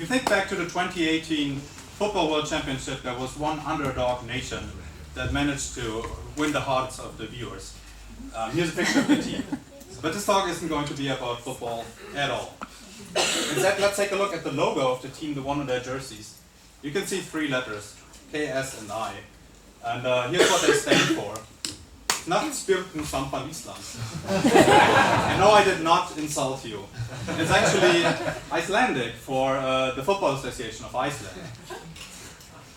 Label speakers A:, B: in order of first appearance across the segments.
A: you think back to the 2018 Football World Championship, there was one underdog nation that managed to win the hearts of the viewers. Here's a picture of the team. But this talk isn't going to be about football at all. Instead, let's take a look at the logo of the team, the one on their jerseys. You can see three letters, K, S, and I. And here's what they stand for. Nachtspirken van Island. And no, I did not insult you. It's actually Icelandic for the Football Association of Iceland.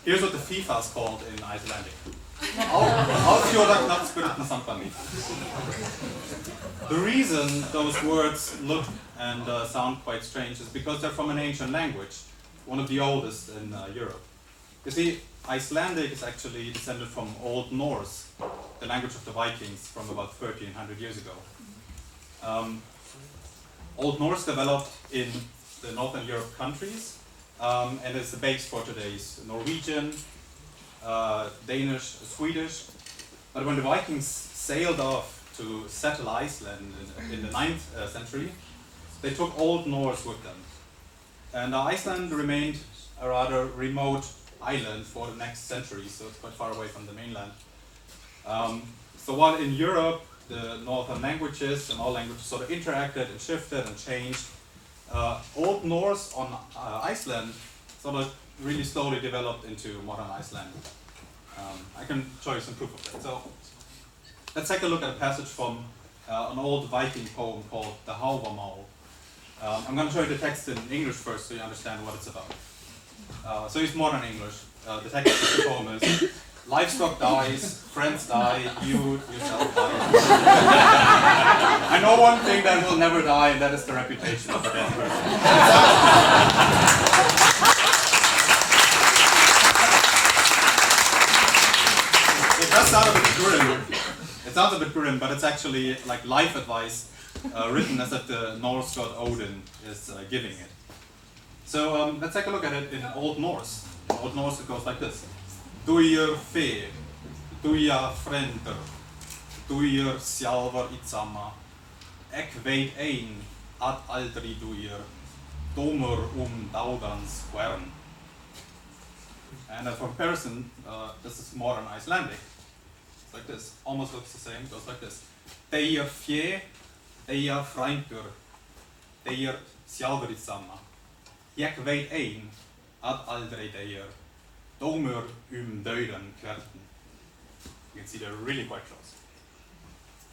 A: Here's what the FIFA is called in Icelandic. Alþjóðleg Knattspyrnusamband. The reason those words look and sound quite strange is because they're from an ancient language, one of the oldest in Europe. You see, Icelandic is actually descended from Old Norse, the language of the Vikings from about 1300 years ago. Old Norse developed in the Northern Europe countries and is the base for today's Norwegian, Danish, Swedish. But when the Vikings sailed off to settle Iceland in the 9th century, they took Old Norse with them. And Iceland remained a rather remote island for the next century, so it's quite far away from the mainland. So while in Europe the northern languages and all languages sort of interacted and shifted and changed, Old Norse on Iceland sort of really slowly developed into modern Icelandic. I can show you some proof of that. So let's take a look at a passage from an old Viking poem called the Hávamál. I'm going to show you the text in English first so you understand what it's about. So it's modern English. The text of the poem is: livestock dies, friends die, you yourself die. I know one thing that will never die, and that is the reputation of a dead person. It does sound a bit grim. It sounds a bit grim, but it's actually like life advice written as if the Norse god Odin is giving it. So let's take a look at it in Old Norse. In Old Norse it goes like this. Duir fe, duja frender, duir sjálvar itsama, ek veit ein at aldri duir, dómur dáðans hvern. And for comparison, this is modern Icelandic. It's like this, almost looks the same, it goes like this. Deir fé, deir frændur, deir sjálvar itsama, ek veit ein at aldri deir, dómur dauðan hvern. You can see they're really quite close.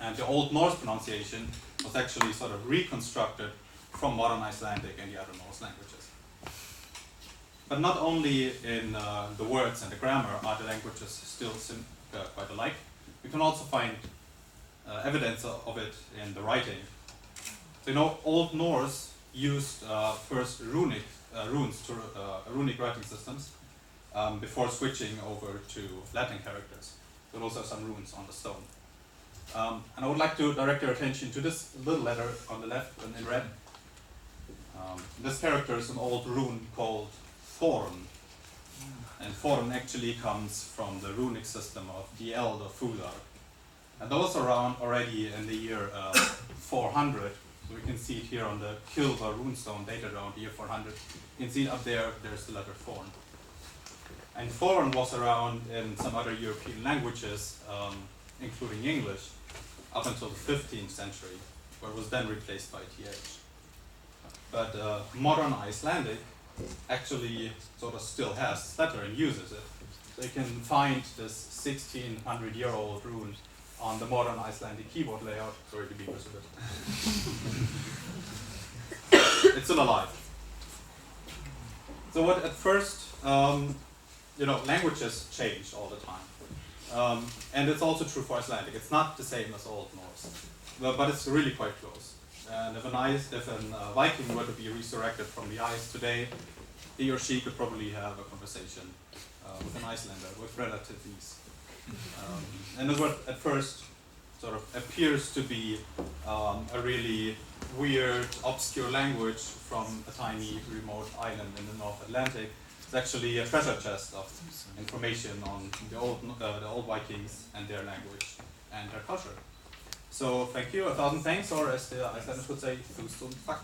A: And the Old Norse pronunciation was actually sort of reconstructed from modern Icelandic and the other Norse languages. But not only in the words and the grammar are the languages still quite alike, we can also find evidence of it in the writing. So Old Norse used first runic runes, runic writing systems, before switching over to Latin characters. There also some runes on the stone. And I would like to direct your attention to this little letter on the left in red. This character is an old rune called Thorn. And Thorn actually comes from the runic system of the Eld of Fular. And those around already in the year 400. So we can see it here on the Kilva runestone dated around the year 400. You can see up there, there's the letter Thorn. And Thorn was around in some other European languages, including English, up until the 15th century, where it was then replaced by th. But modern Icelandic actually sort of still has this letter and uses it. So you can find this 1600-year-old rune on the modern Icelandic keyboard layout. Sorry to be visible. It's still alive. So what at first, languages change all the time. And it's also true for Icelandic. It's not the same as Old Norse, but it's really quite close. And if a Viking were to be resurrected from the ice today, he or she could probably have a conversation with an Icelander with relative ease. And this what at first sort of appears to be a really weird, obscure language from a tiny, remote island in the North Atlantic. It's actually a treasure chest of information on the old Vikings and their language and their culture. So thank you, 1,000 thanks, or as the Icelanders would say, 1000 takk.